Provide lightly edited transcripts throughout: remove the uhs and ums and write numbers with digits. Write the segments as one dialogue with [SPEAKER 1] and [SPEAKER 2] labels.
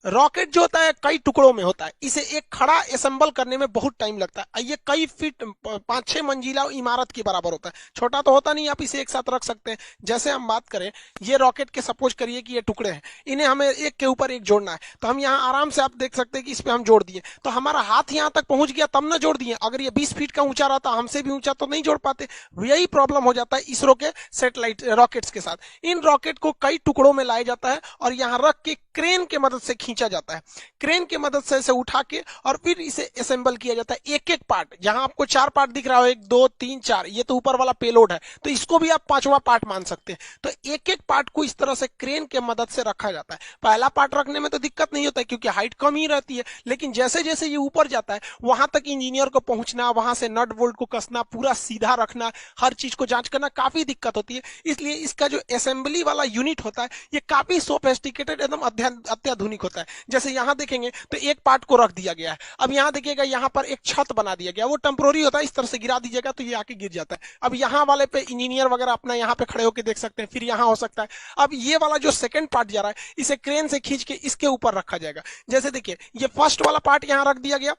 [SPEAKER 1] Rocket जो होता है कई टुकड़ों में होता है, इसे एक खड़ा असेंबल करने में बहुत टाइम लगता है। ये कई फीट 5-6 मंजिला इमारत के बराबर होता है। छोटा तो होता नहीं, आप इसे एक साथ रख सकते हैं। जैसे हम बात करें, ये रॉकेट के सपोज करिए कि ये टुकड़े हैं, इन्हें हमें एक के ऊपर एक जोड़ना है, तो हम यहाँ आराम से आप देख सकते हैं कि इस पे हम जोड़ दिए, तो हमारा हाथ यहाँ तक पहुंच गया तब ना जोड़ दिए। अगर ये 20 फीट का ऊंचा रहता, हमसे भी ऊंचा, तो नहीं जोड़ पाते। यही प्रॉब्लम हो जाता है इसरो के सैटेलाइट रॉकेट्स के साथ। इन रॉकेट को कई टुकड़ों में लाया जाता है और यहाँ रख के क्रेन के मदद से खींचा जाता है। क्रेन की मदद से इसे उठा के और फिर इसे असेंबल किया जाता है। एक एक पार्ट, जहां आपको 4 पार्ट दिख रहा हो, 1 2 3 4, ये तो ऊपर वाला पेलोड है, तो इसको भी आप 5वां पार्ट मान सकते हैं। तो एक एक पार्ट को इस तरह से क्रेन के मदद से रखा जाता है। पहला पार्ट रखने में तो दिक्कत नहीं होता है क्योंकि हाइट कम ही रहती है, लेकिन जैसे जैसे ये ऊपर जाता है वहां तक इंजीनियर को पहुंचना, वहां से नट बोल्ट को कसना, पूरा सीधा रखना, हर चीज को जांच करना काफी दिक्कत होती है। इसलिए इसका जो असेंबली वाला यूनिट होता है ये काफी सोफिस्टिकेटेड, एकदम अत्याधुनिक होता है। जैसे यहाँ देखेंगे तो एक पार्ट को रख दिया गया है। अब यहाँ देखिएगा, यहाँ पर एक छत बना दिया गया, वो टेम्पोररी होता है, इस तरह से गिरा दीजिएगा तो ये आके गिर जाता है। अब यहाँ वाले पे इंजीनियर वगैरह अपना यहाँ पे खड़े होकर देख सकते हैं, फिर यहाँ हो सकता है। अब ये वाला जो सेकंड पार्ट जा रहा है, इसे क्रेन से खींच के इसके ऊपर रखा जाएगा। जैसे देखिए, ये फर्स्ट वाला पार्ट यहाँ रख दिया गया,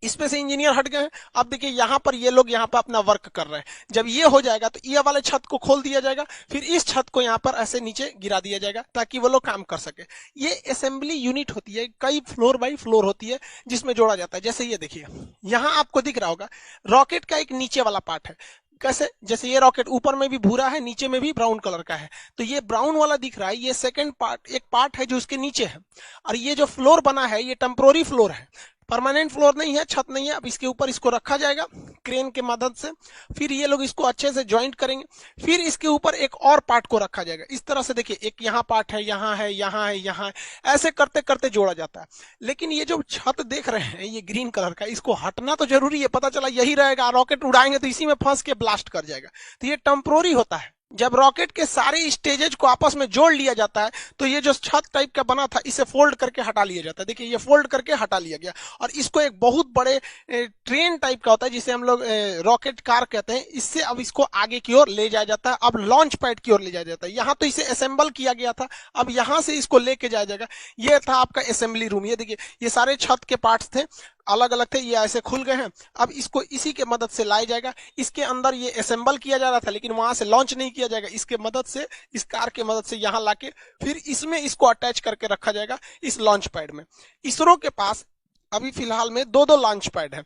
[SPEAKER 1] इसमें से इंजीनियर हट गए हैं। अब देखिए यहाँ पर ये लोग यहाँ पर अपना वर्क कर रहे हैं। जब ये हो जाएगा तो ये वाले छत को खोल दिया जाएगा, फिर इस छत को यहाँ पर ऐसे नीचे गिरा दिया जाएगा ताकि वो लोग काम कर सके। ये असेंबली यूनिट होती है, कई फ्लोर बाई फ्लोर होती है जिसमें जोड़ा जाता है। जैसे ये देखिए, यहाँ आपको दिख रहा होगा रॉकेट का एक नीचे वाला पार्ट है। कैसे? जैसे ये रॉकेट ऊपर में भी भूरा है, नीचे में भी ब्राउन कलर का है, तो ये ब्राउन वाला दिख रहा है, ये सेकंड पार्ट, एक पार्ट है जो उसके नीचे है। और ये जो फ्लोर बना है ये टेम्पोररी फ्लोर है, परमानेंट फ्लोर नहीं है, छत नहीं है। अब इसके ऊपर इसको रखा जाएगा क्रेन के मदद से, फिर ये लोग इसको अच्छे से ज्वाइंट करेंगे, फिर इसके ऊपर एक और पार्ट को रखा जाएगा। इस तरह से देखिए, एक यहाँ पार्ट है, यहाँ है, यहाँ है, यहाँ है, ऐसे करते करते जोड़ा जाता है। लेकिन ये जो छत देख रहे हैं ये ग्रीन कलर का, इसको हटना तो जरूरी है, पता चला यही रहेगा, रॉकेट उड़ाएंगे तो इसी में फंस के ब्लास्ट कर जाएगा। तो ये टेम्पोररी होता है। जब रॉकेट के सारे स्टेजेज को आपस में जोड़ लिया जाता है तो ये जो छत टाइप का बना था इसे फोल्ड करके हटा लिया जाता है। देखिए, ये फोल्ड करके हटा लिया गया और इसको एक बहुत बड़े ट्रेन टाइप का होता है जिसे हम लोग रॉकेट कार कहते हैं, इससे अब इसको आगे की ओर ले जाया जाता है। अब लॉन्च पैड की ओर ले जाया जाता है। यहाँ तो इसे असेंबल किया गया था, अब यहाँ से इसको लेके जाया जाएगा। ये था आपका असेंबली रूम। ये देखिए, ये सारे छत के पार्ट्स थे, अलग अलग थे, ये ऐसे खुल गए हैं। अब इसको इसी के मदद से लाया जाएगा। इसके अंदर ये असेंबल किया जा रहा था लेकिन वहां से लॉन्च नहीं किया जाएगा, इसके मदद से, इस कार के मदद से यहाँ लाके फिर इसमें इसको अटैच करके रखा जाएगा इस लॉन्च पैड में। इसरो के पास अभी फिलहाल में 2-2 लॉन्च पैड है।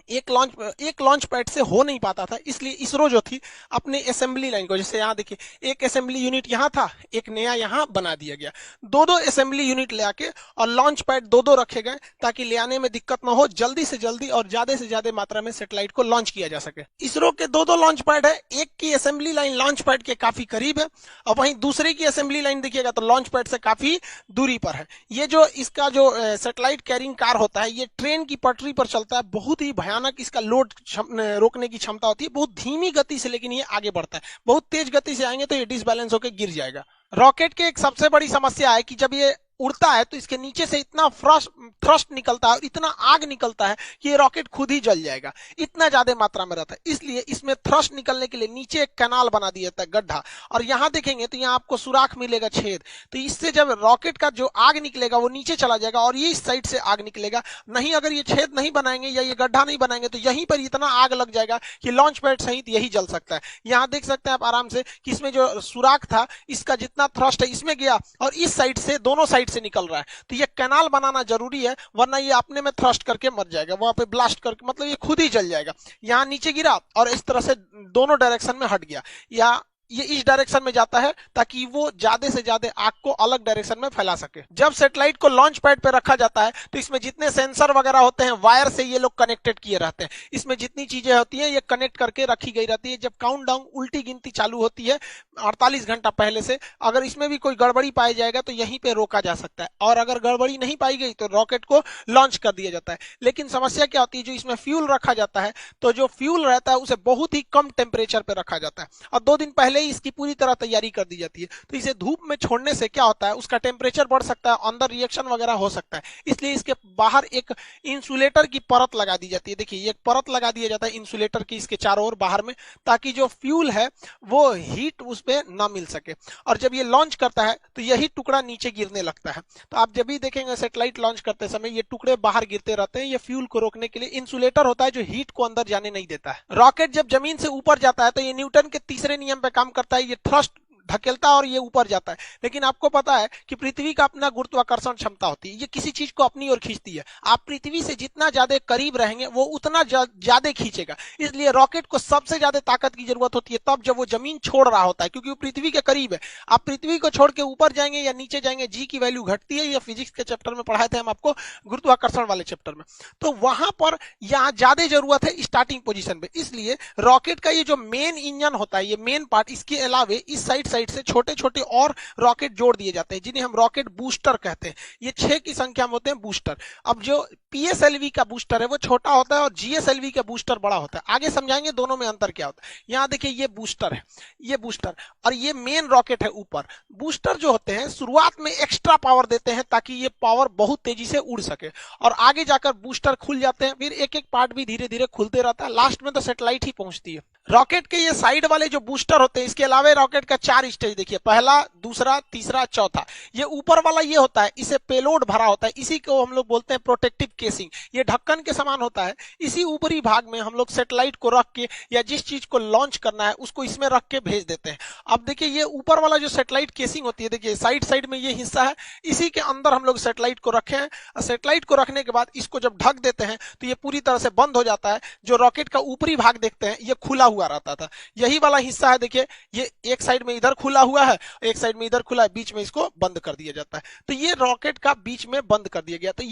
[SPEAKER 1] एक लॉन्च पैड से हो नहीं पाता था, इसलिए इसरो जो थी अपने असेंबली लाइन को, जैसे यहाँ देखिए एक असेंबली यूनिट यहाँ था, एक नया यहाँ बना दिया गया, 2-2 असेंबली यूनिट ले आके और लॉन्च पैड 2-2 रखे गए ताकि ले आने में दिक्कत ना हो, जल्दी से जल्दी और ज्यादा से ज्यादा मात्रा में सैटेलाइट को लॉन्च किया जा सके। इसरो के 2-2 लॉन्च पैड है, एक की असेंबली लाइन लॉन्च पैड के काफी करीब है और वहीं दूसरे की असेंबली लाइन देखिएगा तो लॉन्च पैड से काफी दूरी पर है। ये जो इसका जो सैटेलाइट कैरिंग कार होता है ये ट्रेन की पटरी पर चलता है, बहुत ही भयानक इसका लोड रोकने की क्षमता होती है, बहुत धीमी गति से लेकिन ये आगे बढ़ता है। बहुत तेज गति से आएंगे तो ये डिसबैलेंस होकर गिर जाएगा। रॉकेट की एक सबसे बड़ी समस्या है कि जब ये उड़ता है तो इसके नीचे से इतना थ्रस्ट निकलता है और इतना आग निकलता है कि ये रॉकेट खुद ही जल जाएगा, इतना ज्यादा मात्रा में रहता है। इसलिए इसमें थ्रस्ट निकलने के लिए नीचे एक कैनाल बना दिया जाता है, गड्ढा, और यहाँ देखेंगे तो यहाँ आपको सुराख मिलेगा, छेद। तो इससे जब रॉकेट का जो आग निकलेगा वो नीचे चला जाएगा और ये इस साइड से आग निकलेगा। नहीं, अगर ये छेद नहीं बनाएंगे या ये गड्ढा नहीं बनाएंगे तो यहीं पर इतना आग लग जाएगा कि लॉन्च पैड सहित यही जल सकता है। यहाँ देख सकते हैं आप आराम से कि इसमें जो सुराख था इसका जितना थ्रस्ट है इसमें गया और इस साइड से, दोनों साइड से निकल रहा है। तो ये कैनाल बनाना जरूरी है वरना ये अपने में थ्रस्ट करके मर जाएगा, वहां पे ब्लास्ट करके, मतलब ये खुद ही जल जाएगा। यहाँ नीचे गिरा और इस तरह से दोनों डायरेक्शन में हट गया, या ये इस डायरेक्शन में जाता है ताकि वो ज्यादा से ज्यादा आग को अलग डायरेक्शन में फैला सके। जब सैटेलाइट को लॉन्च पैड पे रखा जाता है तो इसमें जितने सेंसर वगैरह होते हैं वायर से ये लोग कनेक्टेड किए रहते हैं। इसमें जितनी चीजें होती हैं ये कनेक्ट करके रखी गई रहती है। जब काउंटडाउन उल्टी गिनती चालू होती है 48 घंटा पहले से, अगर इसमें भी कोई गड़बड़ी पाई जाएगा तो यहीं पे रोका जा सकता है, और अगर गड़बड़ी नहीं पाई गई तो रॉकेट को लॉन्च कर दिया जाता है। लेकिन समस्या क्या होती है, जो इसमें फ्यूल रखा जाता है तो जो फ्यूल रहता है उसे बहुत ही कम टेम्परेचर पे रखा जाता है। और 2 दिन पहले पहले ही इसकी पूरी तरह तैयारी कर दी जाती है। तो इसे धूप में छोड़ने से क्या होता है, उसका टेम्परेचर बढ़ सकता है, अंदर रिएक्शन वगैरह हो सकता है, इसलिए इसके बाहर एक इंसुलेटर की परत लगा दी जाती है। देखिए ये एक परत लगा दिया जाता है इंसुलेटर की इसके चारों ओर बाहर में, ताकि जो फ्यूल है वो हीट उस पर ना मिल सके। और जब ये लॉन्च करता है तो यही टुकड़ा नीचे गिरने लगता है। तो आप जब भी देखेंगे सैटेलाइट लॉन्च करते समय ये टुकड़े बाहर गिरते रहते हैं, ये फ्यूल को रोकने के लिए इंसुलेटर होता है जो हीट को अंदर जाने नहीं देता है। रॉकेट जब जमीन से ऊपर जाता है तो ये न्यूटन के तीसरे नियम पे काम करता है, ये थ्रस्ट धकेलता है और ये ऊपर जाता है। लेकिन आपको पता है कि पृथ्वी का अपना गुरुत्वाकर्षण क्षमता होती है, ये किसी चीज को अपनी ओर खींचती है। आप पृथ्वी से जितना ज्यादा करीब रहेंगे वो उतना ज्यादा खींचेगा। इसलिए रॉकेट को सबसे ज्यादा ताकत की जरूरत होती है तब जब वो जमीन छोड़ रहा होता है, क्योंकि वो पृथ्वी के करीब है। आप पृथ्वी को छोड़ के ऊपर जाएंगे या नीचे जाएंगे, जी की वैल्यू घटती है। ये फिजिक्स के चैप्टर में पढ़ाए थे हम आपको, गुरुत्वाकर्षण वाले चैप्टर में। तो वहां पर यहाँ ज्यादा जरूरत है स्टार्टिंग पोजीशन पे। इसलिए रॉकेट का ये जो मेन इंजन होता है, ये मेन पार्ट, इसके अलावे इस साइड से छोटे छोटे और रॉकेट जोड़ दिए जाते हैं जिन्हें हम रॉकेट बूस्टर कहते हैं। ये 6 की संख्या में होते हैं बूस्टर। अब जो पीएसएलवी का बूस्टर है वो छोटा होता है और जीएसएलवी का बूस्टर बड़ा होता है। आगे समझाएंगे दोनों में अंतर क्या होता है। यहां देखिए ये बूस्टर है, ये बूस्टर, और ये मेन रॉकेट है ऊपर। बूस्टर जो होते हैं शुरुआत में एक्स्ट्रा पावर देते हैं ताकि ये पावर बहुत तेजी से उड़ सके, और आगे जाकर बूस्टर खुल जाते हैं, फिर एक एक पार्ट भी धीरे धीरे खुलते रहता है, लास्ट में तो सैटेलाइट ही पहुंचती है। रॉकेट के ये साइड वाले जो बूस्टर होते हैं, इसके अलावा रॉकेट का 4 स्टेज देखिए, पहला, दूसरा, तीसरा, चौथा। ये ऊपर वाला ये होता है, इसे पेलोड भरा होता है, इसी को हम लोग बोलते हैं प्रोटेक्टिव केसिंग। ये ढक्कन के समान होता है। इसी ऊपरी भाग में हम लोग सैटेलाइट को रख के या जिस चीज को लॉन्च करना है उसको इसमें रख के भेज देते हैं। अब देखिए ये ऊपर वाला जो सैटेलाइट केसिंग होती है, देखिए साइड साइड में ये हिस्सा है, इसी के अंदर हम लोग सैटेलाइट को रखे हैं। सैटेलाइट को रखने के बाद इसको जब ढक देते हैं तो ये पूरी तरह से बंद हो जाता है। जो रॉकेट का ऊपरी भाग देखते हैं ये खुला हुआ रहता था, यही वाला हिस्सा है। देखिए ये एक साइड में इधर खुला हुआ है, एक साइड में इधर खुला है, बीच में इसको बंद कर दिया जाता है। तो ये रॉकेट का बीच में बंद कर दिया गया। तो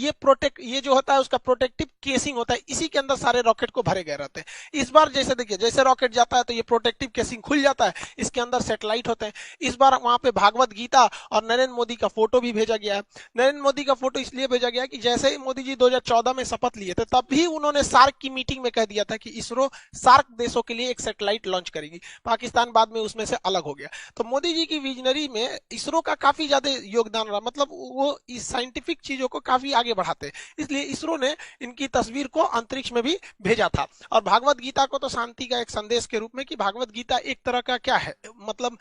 [SPEAKER 1] ये जो होता है उसका प्रोटेक्टिव केसिंग होता है, इसी के अंदर सारे रॉकेट को भरे गए रहते हैं। इस बार जैसे देखिए, जैसे रॉकेट जाता है तो ये प्रोटेक्टिव केसिंग खुल जाता है, इसके अंदर सैटेलाइट होते हैं। इस बार वहां पे भागवत गीता और नरेंद्र मोदी का फोटो भी भेजा गया है। नरेंद्र मोदी का फोटो इसलिए भेजा गया कि जैसे ही मोदी जी 2014 में शपथ लिए थे तब भी उन्होंने सार्क की मीटिंग में कह दिया था कि इसरो सार्क देशों के लिए एक सैटेलाइट लॉन्च करेगी। पाकिस्तान बाद में उसमें से अलग हो गया। तो मोदी जी की विजनरी में इसरो का काफी ज्यादा योगदान रहा, मतलब वो इस साइंटिफिक चीजों को काफी आगे बढ़ाते हैं, इसलिए इसरो ने इनकी तस्वीर को अंतरिक्ष में भी भेजा था। और भागवत गीता को तो शांति का एक संदेश के रूप में, कि भागवत गीता एक तरह का क्या है, मतलब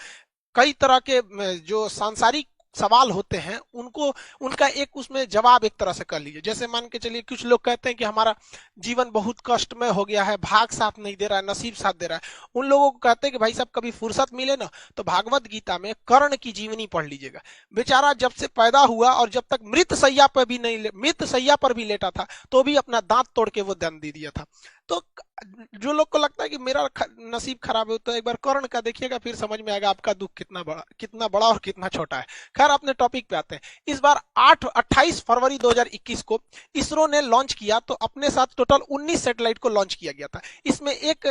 [SPEAKER 1] कई तरह के जो सांसारिक सवाल होते हैं उनको, उनका एक उसमें जवाब एक तरह से कर लीजिए। जैसे मान के चलिए कुछ लोग कहते हैं कि हमारा जीवन बहुत कष्टमय हो गया है, भाग साथ नहीं दे रहा है, नसीब साथ दे रहा है। उन लोगों को कहते हैं कि भाई साहब कभी फुर्सत मिले ना तो भागवत गीता में कर्ण की जीवनी पढ़ लीजिएगा। बेचारा जब से पैदा हुआ और जब तक मृत सैया पर भी लेटा था तो भी अपना दांत तोड़ के वो दम दे दिया था। तो जो लोग को लगता है कि मेरा नसीब खराब है, तो एक बार कर्ण का देखिएगा, फिर समझ में आएगा आपका दुख कितना बड़ा और कितना छोटा है। खैर अपने टॉपिक पे आते हैं। इस बार 28 फरवरी 2021 को इसरो ने लॉन्च किया, तो अपने साथ टोटल 19 सैटेलाइट को लॉन्च किया गया था। इसमें एक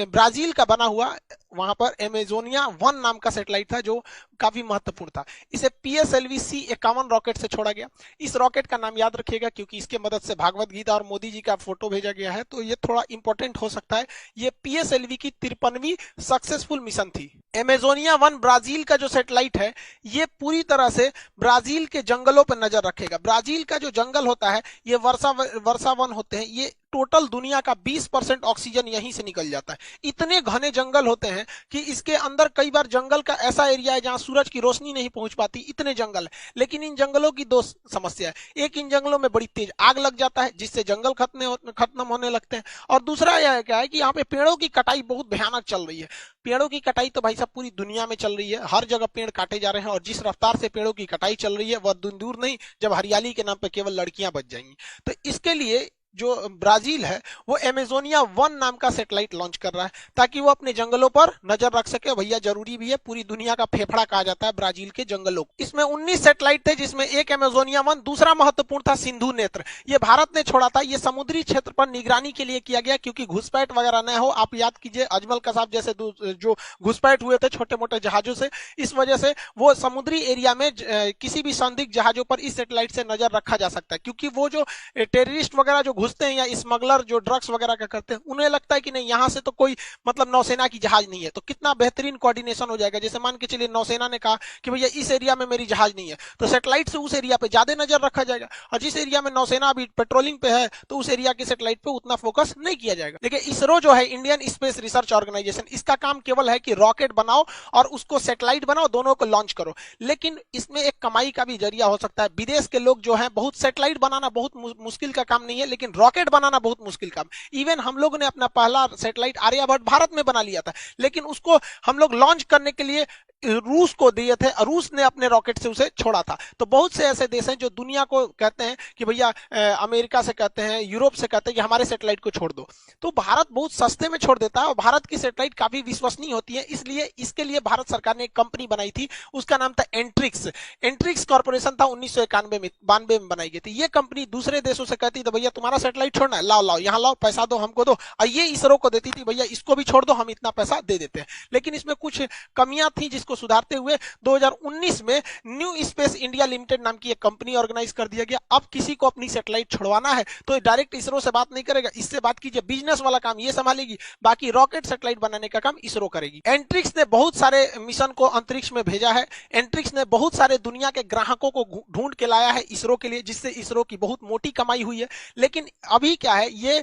[SPEAKER 1] ब्राजील का बना हुआ वहां पर एमेजोनिया 1 नाम का सैटेलाइट था जो काफी महत्वपूर्ण था। इसे पीएसएलवी C51 रॉकेट से छोड़ा गया। इस रॉकेट का नाम याद रखिएगा क्योंकि इसके मदद से भागवत गीता और मोदी जी का फोटो भेजा गया है, तो ये थोड़ा इंपॉर्टेंट हो सकता है। ये पीएसएलवी की 53वीं सक्सेसफुल मिशन थी। एमेजोनिया 1 ब्राजील का जो सैटेलाइट है ये पूरी तरह से ब्राजील के जंगलों पर नजर रखेगा। ब्राजील का जो जंगल होता है ये वर्षा वन होते हैं, ये टोटल दुनिया का 20% ऑक्सीजन यहीं से निकल जाता है। इतने घने जंगल होते हैं कि इसके अंदर कई बार जंगल का ऐसा एरिया है जहां सूरज की रोशनी नहीं पहुंच पाती, इतने जंगल है। लेकिन इन जंगलों की 2 समस्या है। एक, इन जंगलों में बड़ी तेज आग लग जाता है जिससे जंगल खत्म होने लगते हैं, और दूसरा यह क्या है कि यहाँ पे पेड़ों की कटाई बहुत भयानक चल रही है। पेड़ों की कटाई तो भाई साहब पूरी दुनिया में चल रही है, हर जगह पेड़ काटे जा रहे हैं, और जिस रफ्तार से पेड़ों की कटाई चल रही है वह दूर नहीं जब हरियाली के नाम पे केवल लड़कियां बच जाएंगी। तो इसके लिए जो ब्राजील है वो एमेजोनिया 1 नाम का सैटेलाइट लॉन्च कर रहा है ताकि वो अपने जंगलों पर नजर रख सके। भैया जरूरी भी है, पूरी दुनिया का फेफड़ा कहा जाता है ब्राजील के जंगलों को। इसमें 19 सैटेलाइट थे जिसमें एक एमेजोनिया 1, दूसरा महत्वपूर्ण था सिंधु नेत्र। ये भारत ने छोड़ा था। ये समुद्री क्षेत्र पर निगरानी के लिए किया गया क्योंकि घुसपैठ वगैरह न हो। आप याद कीजिए अजमल कसाब जैसे जो घुसपैठ हुए थे छोटे मोटे जहाजों से, इस वजह से वो समुद्री एरिया में किसी भी संदिग्ध जहाजों पर इस सैटेलाइट से नजर रखा जा सकता है, क्योंकि वो जो टेररिस्ट वगैरह जो घुसते हैं या स्मगलर जो ड्रग्स वगैरह का करते हैं, उन्हें लगता है कि नहीं यहाँ से तो कोई मतलब नौसेना की जहाज नहीं है, तो कितना बेहतरीन कोऑर्डिनेशन हो जाएगा। जैसे मान के चलिए नौसेना ने कहा कि भैया इस एरिया में मेरी जहाज नहीं है, तो सैटेलाइट से उस एरिया पे ज्यादा नजर रखा जाएगा, और जिस एरिया में नौसेना अभी पेट्रोलिंग पे है तो उस एरिया के सैटेलाइट पे उतना फोकस नहीं किया जाएगा। देखिए इसरो जो है, इंडियन स्पेस रिसर्च ऑर्गेनाइजेशन, इसका काम केवल है कि रॉकेट बनाओ और उसको सैटेलाइट बनाओ, दोनों को लॉन्च करो। लेकिन इसमें एक कमाई का भी जरिया हो सकता है। विदेश के लोग जो है, बहुत सैटेलाइट बनाना बहुत मुश्किल का काम नहीं है, लेकिन रॉकेट बनाना बहुत मुश्किल काम। इवन हम लोग ने अपना पहला सैटेलाइट आर्यभट्ट भारत में बना लिया था, लेकिन उसको हम लोग लॉन्च करने के लिए रूस को दिए थे, रूस ने अपने रॉकेट से उसे छोड़ा था। तो बहुत से ऐसे देश हैं जो दुनिया को कहते हैं कि भैया अमेरिका से कहते हैं, यूरोप से कहते हैं कि हमारे सैटेलाइट को छोड़ दो, तो भारत बहुत सस्ते में छोड़ देता है, और भारत की सैटेलाइट काफी विश्वसनीय होती है। इसलिए इसके लिए भारत सरकार ने एक कंपनी बनाई थी, उसका नाम था एंट्रिक्स। एंट्रिक्स कॉर्पोरेशन था, 1992 में बनाई गई थी। ये कंपनी दूसरे देशों से कहती थी भैया तुम्हारा सैटेलाइट छोड़ना है, लाओ लाओ यहाँ लाओ, पैसा दो हमको दो, और ये इसरो को देती थी भैया इसको भी छोड़ दो, हम इतना पैसा दे देते हैं। लेकिन इसमें कुछ कमियां थी जिसको सुधारते हुए 2019 में न्यू स्पेस इंडिया लिमिटेड नाम की एक कंपनी ऑर्गेनाइज कर दिया गया। अब किसी को अपनी सैटेलाइट छुड़वाना है तो डायरेक्ट इसरो से बात नहीं करेगा, इससे बात कीजिए, बिजनेस वाला काम ये संभालेगी, बाकी रॉकेट सैटेलाइट बनाने का काम इसरो करेगी। एंट्रिक्स ने बहुत सारे मिशन को अंतरिक्ष में भेजा है। एंट्रिक्स ने बहुत सारे दुनिया के ग्राहकों को ढूंढ के लाया है इसरो के लिए, जिससे इसरो की बहुत मोटी कमाई हुई है। लेकिन अभी क्या है, ये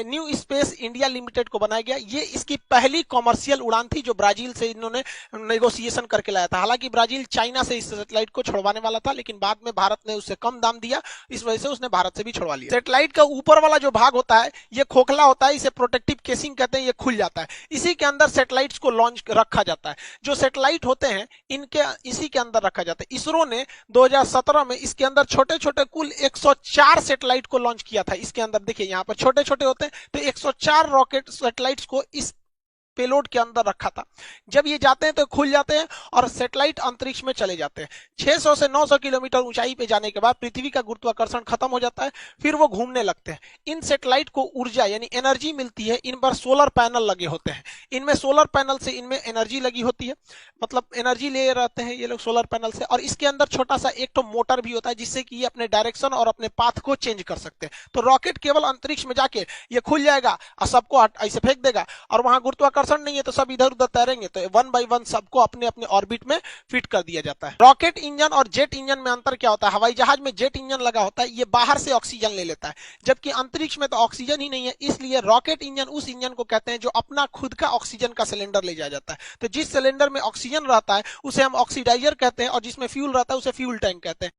[SPEAKER 1] न्यू स्पेस इंडिया लिमिटेड को बनाया गया, ये इसकी पहली कॉमर्शियल उड़ान थी जो ब्राजील से इन्होंने नेगोशिएशन करके लाया था। हालांकि ब्राजील चाइना से इस सैटेलाइट को छुड़वाने वाला था, लेकिन बाद में भारत ने उससे कम दाम दिया, इस वजह से उसने भारत से भी छुड़वा लिया। सैटेलाइट का ऊपर वाला जो भाग होता है ये खोखला होता है, इसे प्रोटेक्टिव केसिंग कहते हैं, ये खुल जाता है, इसी के अंदर सैटेलाइट्स को लॉन्च रखा जाता है। जो सैटेलाइट होते हैं इनके इसी के अंदर रखा जाता है। इसरो ने 2017 में इसके अंदर छोटे छोटे कुल 104 सैटेलाइट को लॉन्च किया था। इसके अंदर देखिए यहाँ पर छोटे छोटे होते हैं, तो 104 रॉकेट सैटेलाइट्स को इस पेलोड के अंदर रखा था। जब ये जाते हैं तो खुल जाते हैं और सैटेलाइट अंतरिक्ष में चले जाते हैं। 600 से 900 किलोमीटर ऊंचाई पे जाने के बाद पृथ्वी का गुरुत्वाकर्षण खत्म हो जाता है, फिर वो घूमने लगते हैं। इन सैटेलाइट को ऊर्जा यानी एनर्जी मिलती है, इन पर सोलर पैनल लगे होते हैं, इनमें सोलर पैनल से इनमें एनर्जी लगी होती है, मतलब एनर्जी ले रहते हैं ये लोग सोलर पैनल से। और इसके अंदर छोटा सा एक तो मोटर भी होता है जिससे कि ये अपने डायरेक्शन और अपने पाथ को चेंज कर सकते हैं। तो रॉकेट केवल अंतरिक्ष में जाके ये खुल जाएगा और सबको ऐसे फेंक देगा, और वहां गुरुत्वाकर्षण नहीं है तो सब इधर उधर तैरेंगे, तो 1 बाय 1 सबको अपने अपने ऑर्बिट में फिट कर दिया जाता है। रॉकेट इंजन और जेट इंजन में अंतर क्या होता है? हवाई जहाज में जेट इंजन लगा होता है, ये बाहर से ऑक्सीजन ले लेता है, जबकि अंतरिक्ष में तो ऑक्सीजन ही नहीं है, इसलिए रॉकेट इंजन उस इंजन को कहते हैं जो अपना खुद का ऑक्सीजन का सिलेंडर ले जाया जाता है। तो जिस सिलेंडर में ऑक्सीजन रहता है उसे हम ऑक्सीडाइजर कहते हैं, और जिसमें फ्यूल रहता है उसे फ्यूल टैंक कहते हैं।